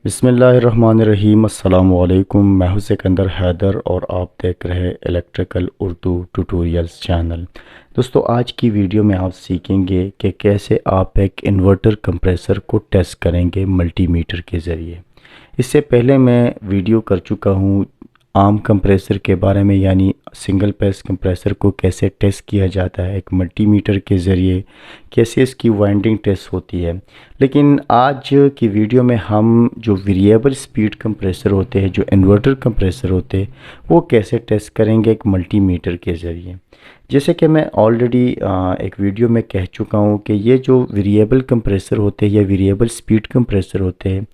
बिस्मिल्लाहिर्रहमानिर्रहीम। अस्सलाम वालेकुम। मैं हूं सिकंदर हैदर और आप देख रहे हैं इलेक्ट्रिकल उर्दू ट्यूटोरियल्स चैनल। दोस्तों, आज की वीडियो में आप सीखेंगे कि कैसे आप एक इन्वर्टर कंप्रेसर को टेस्ट करेंगे मल्टीमीटर के ज़रिए। इससे पहले मैं वीडियो कर चुका हूं आम कंप्रेसर के बारे में, यानी सिंगल फेस कंप्रेसर को कैसे टेस्ट किया जाता है एक मल्टीमीटर के ज़रिए, कैसे इसकी वाइंडिंग टेस्ट होती है। लेकिन आज की वीडियो में हम जो वेरिएबल स्पीड कंप्रेसर होते हैं, जो इन्वर्टर कंप्रेसर होते हैं, वो कैसे टेस्ट करेंगे एक मल्टीमीटर के ज़रिए। जैसे कि मैं ऑलरेडी एक वीडियो में कह चुका हूँ कि ये जो वेरिएबल कंप्रेसर होते हैं या वेरिएबल स्पीड कंप्रेसर होते हैं,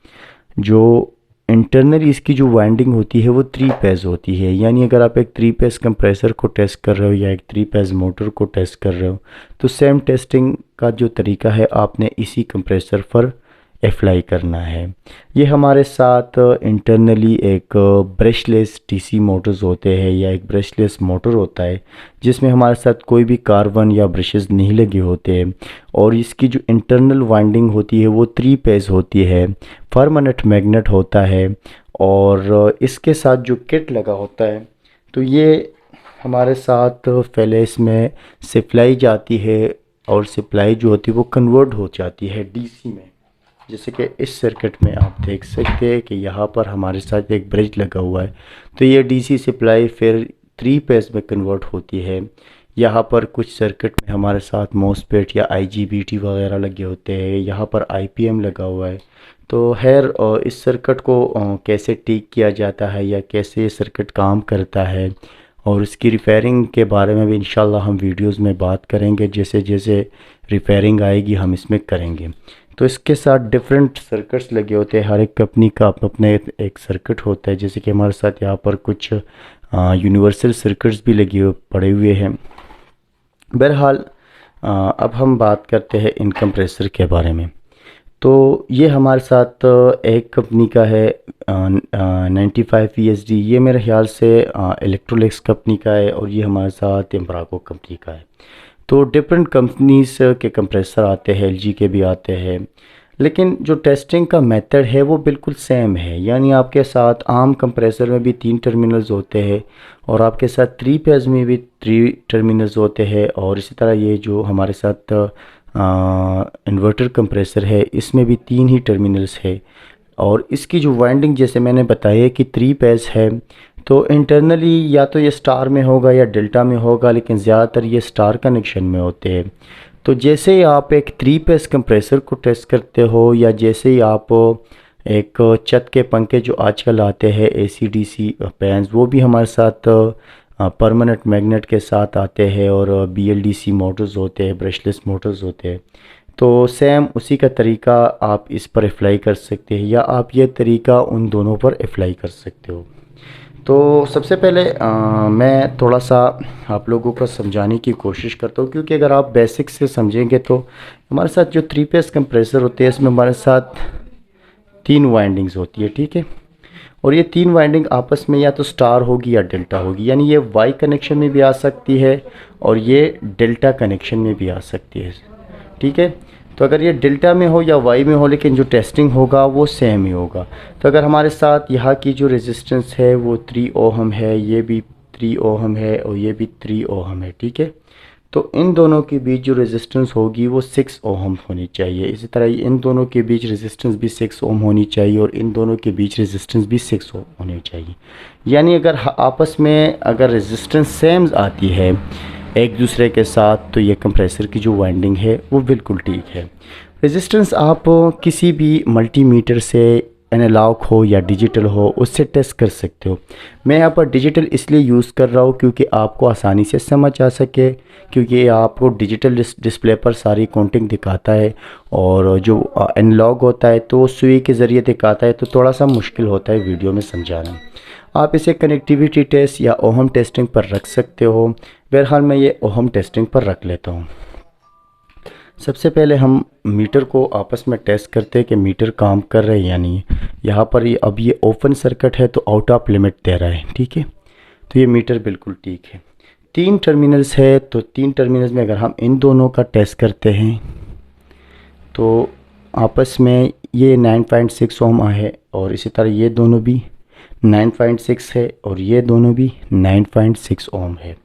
जो इंटरनली इसकी जो वाइंडिंग होती है वो 3 फेज़ होती है। यानी अगर आप एक 3 फेज़ कंप्रेसर को टेस्ट कर रहे हो या एक 3 फेज़ मोटर को टेस्ट कर रहे हो, तो सेम टेस्टिंग का जो तरीका है आपने इसी कंप्रेसर पर अप्लाई करना है। ये हमारे साथ इंटरनली एक ब्रशलेस डीसी मोटर्स होते हैं या एक ब्रशलेस मोटर होता है जिसमें हमारे साथ कोई भी कार्बन या ब्रशेस नहीं लगे होते हैं, और इसकी जो इंटरनल वाइंडिंग होती है वो 3 फेज़ होती है। परमानेंट मैग्नेट होता है और इसके साथ जो किट लगा होता है, तो ये हमारे साथ पहले इसमें सप्लाई जाती है और सप्लाई जो होती है वो कन्वर्ट हो जाती है डीसी में। जैसे कि इस सर्किट में आप देख सकते हैं कि यहाँ पर हमारे साथ एक ब्रिज लगा हुआ है, तो ये डीसी सप्लाई फिर 3 फेज़ में कन्वर्ट होती है। यहाँ पर कुछ सर्किट में हमारे साथ मॉसफेट या आईजीबीटी वगैरह लगे होते हैं, यहाँ पर आईपीएम लगा हुआ है। तो खैर इस सर्किट को कैसे ठीक किया जाता है या कैसे ये सर्किट काम करता है और इसकी रिपेयरिंग के बारे में भी इंशाल्लाह हम वीडियोस में बात करेंगे। जैसे जैसे रिपेयरिंग आएगी हम इसमें करेंगे। तो इसके साथ डिफरेंट सर्किट्स लगे होते हैं, हर एक कंपनी का अपना एक सर्किट होता है। जैसे कि हमारे साथ यहाँ पर कुछ यूनिवर्सल सर्किट्स भी पड़े हुए हैं। बहरहाल अब हम बात करते हैं इन कंप्रेसर के बारे में। तो ये हमारे साथ एक कंपनी का है 95 ESD, ये मेरे ख्याल से इलेक्ट्रोलिक्स कंपनी का है, और ये हमारे साथ एम्ब्राको कंपनी का है। तो डिफरेंट कंपनीज के कंप्रेसर आते हैं, एलजी के भी आते हैं, लेकिन जो टेस्टिंग का मेथड है वो बिल्कुल सेम है। यानी आपके साथ आम कंप्रेसर में भी 3 टर्मिनल्स होते हैं और आपके साथ 3 फेज़ में भी 3 टर्मिनल्स होते हैं, और इसी तरह ये जो हमारे साथ इन्वर्टर कंप्रेसर है इसमें भी 3 ही टर्मिनल्स है। और इसकी जो वाइंडिंग जैसे मैंने बताया कि 3 फेज़ है, तो इंटरनली या तो ये स्टार में होगा या डेल्टा में होगा, लेकिन ज़्यादातर ये स्टार कनेक्शन में होते हैं। तो जैसे ही आप एक 3 फेज़ कंप्रेसर को टेस्ट करते हो या जैसे ही आप एक छत के पंखे जो आजकल आते हैं एसी डीसी फैंस, वो भी हमारे साथ परमानेंट मैग्नेट के साथ आते हैं, और बीएलडीसी मोटर्स होते हैं, ब्रशलेस मोटर्स होते हैं। तो सेम उसी का तरीका आप इस पर अप्लाई कर सकते हैं या आप ये तरीका उन दोनों पर अप्लाई कर सकते हो। तो सबसे पहले मैं थोड़ा सा आप लोगों को समझाने की कोशिश करता हूँ, क्योंकि अगर आप बेसिक से समझेंगे तो हमारे साथ जो 3 फेज़ कंप्रेसर होते हैं इसमें हमारे साथ 3 वाइंडिंग्स होती है, ठीक है। और ये 3 वाइंडिंग आपस में या तो स्टार होगी या डेल्टा होगी, यानी ये वाई कनेक्शन में भी आ सकती है और ये डेल्टा कनेक्शन में भी आ सकती है, ठीक है। तो अगर ये डेल्टा में हो या वाई में हो, लेकिन जो टेस्टिंग होगा वो सेम ही होगा। तो अगर हमारे साथ यहाँ की जो रेजिस्टेंस है वो 3 ओहम है, ये भी 3 ओहम है और ये भी 3 ओहम है, ठीक है। तो इन दोनों के बीच जो रेजिस्टेंस होगी वो 6 ओहम होनी चाहिए। इसी तरह इन दोनों के बीच रेजिस्टेंस भी 6 ओम होनी चाहिए और इन दोनों के बीच रेजिस्टेंस भी 6 ओम होनी चाहिए। यानी अगर आपस में अगर रेजिस्टेंस सेम आती है एक दूसरे के साथ, तो ये कंप्रेसर की जो वाइंडिंग है वो बिल्कुल ठीक है। रेजिस्टेंस आप किसी भी मल्टीमीटर से, एनालॉग हो या डिजिटल हो, उससे टेस्ट कर सकते हो। मैं यहाँ पर डिजिटल इसलिए यूज़ कर रहा हूँ क्योंकि आपको आसानी से समझ आ सके, क्योंकि ये आपको डिजिटल डिस्प्ले पर सारी काउंटिंग दिखाता है, और जो एनालॉग होता है तो सुई के ज़रिए दिखाता है, तो थोड़ा सा मुश्किल होता है वीडियो में समझाना। आप इसे कनेक्टिविटी टेस्ट या ओहम टेस्टिंग पर रख सकते हो। बहरहाल मैं ये ओहम टेस्टिंग पर रख लेता हूँ। सबसे पहले हम मीटर को आपस में टेस्ट करते हैं कि मीटर काम कर रहे हैं या नहीं। यहाँ पर अब ये ओपन सर्किट है तो आउट ऑफ लिमिट दे रहा है, ठीक है। तो ये मीटर बिल्कुल ठीक है। 3 टर्मिनल्स है, तो 3 टर्मिनल्स में अगर हम इन दोनों का टेस्ट करते हैं तो आपस में ये 9.6 ओम है और इसी तरह ये दोनों भी 9.6 है और ये दोनों भी 9.6 ओम है।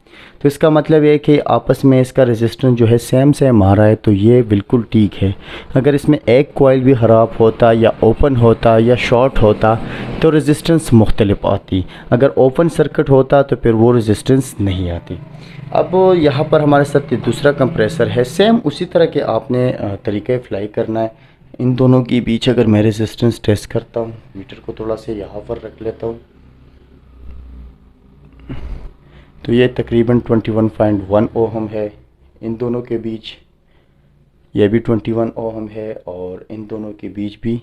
तो इसका मतलब ये है कि आपस में इसका रेजिस्टेंस जो है सेम आ रहा है, तो ये बिल्कुल ठीक है। अगर इसमें एक कॉइल भी ख़राब होता या ओपन होता या शॉर्ट होता तो रेजिस्टेंस मुख्तलिफ आती। अगर ओपन सर्किट होता तो फिर वो रेजिस्टेंस नहीं आती। अब यहाँ पर हमारे साथ दूसरा कंप्रेसर है, सेम उसी तरह के आपने तरीक़े अप्लाई करना है। इन दोनों के बीच अगर मैं रेजिस्टेंस टेस्ट करता हूँ, मीटर को थोड़ा सा यहाँ पर रख लेता हूँ, तो ये तकरीबन 21.1 ओहम है। इन दोनों के बीच ये भी 21 ओहम है और इन दोनों के बीच भी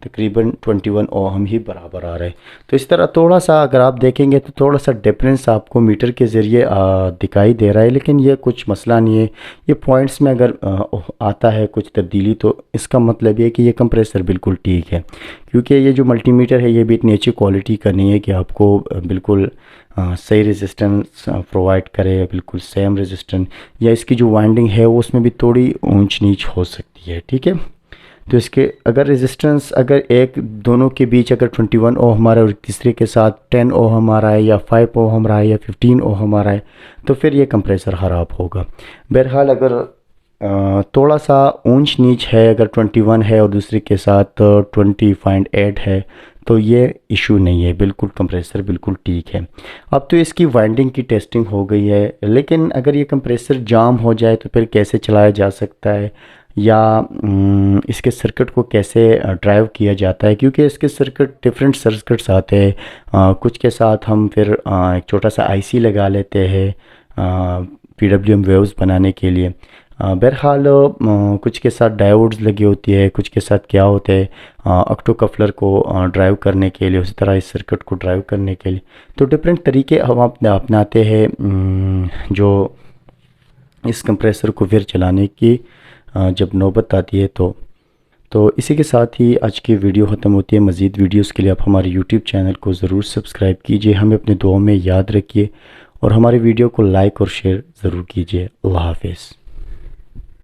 तकरीबन 21 ओहम ही बराबर आ रहा है। तो इस तरह थोड़ा सा अगर आप देखेंगे तो थोड़ा सा डिफरेंस आपको मीटर के ज़रिए दिखाई दे रहा है, लेकिन ये कुछ मसला नहीं है। ये पॉइंट्स में अगर आता है कुछ तब्दीली तो इसका मतलब ये कि ये कंप्रेसर बिल्कुल ठीक है, क्योंकि ये जो मल्टीमीटर है ये भी इतनी अच्छी क्वालिटी का नहीं है कि आपको बिल्कुल सही रेजिस्टेंस प्रोवाइड करे, बिल्कुल सेम रेजिस्टेंस, या इसकी जो वाइंडिंग है वो उसमें भी थोड़ी ऊंच नीच हो सकती है, ठीक है। तो इसके अगर रेजिस्टेंस अगर एक दोनों के बीच अगर 21 ओहम हमारा और तीसरे के साथ 10 ओहम आ रहा है या 5 ओहम रहा है या 15 ओहम आ रहा है तो फिर ये कंप्रेसर ख़राब होगा। बहरहाल अगर थोड़ा सा ऊंच नीच है, अगर 21 है और दूसरे के साथ 20.8 है तो ये इशू नहीं है, बिल्कुल कंप्रेसर बिल्कुल ठीक है। अब तो इसकी वाइंडिंग की टेस्टिंग हो गई है, लेकिन अगर ये कंप्रेसर जाम हो जाए तो फिर कैसे चलाया जा सकता है या इसके सर्किट को कैसे ड्राइव किया जाता है, क्योंकि इसके सर्किट डिफरेंट सर्किट्स आते हैं। कुछ के साथ हम फिर एक छोटा सा आईसी लगा लेते हैं PWM वेव्स बनाने के लिए। बहरहाल कुछ के साथ डायोड्स लगी होती है, कुछ के साथ क्या होता है ऑक्टो कपलर को ड्राइव करने के लिए, उसी तरह इस सर्किट को ड्राइव करने के लिए। तो डिफरेंट तरीके हम अपनाते हैं जो इस कंप्रेसर को फिर चलाने की जब नौबत आती है। तो इसी के साथ ही आज की वीडियो ख़त्म होती है। मज़ीद वीडियोस के लिए आप हमारे यूट्यूब चैनल को ज़रूर सब्सक्राइब कीजिए, हमें अपने दुआओं में याद रखिए और हमारे वीडियो को लाइक और शेयर ज़रूर कीजिए। अल्लाह हाफ़िज़।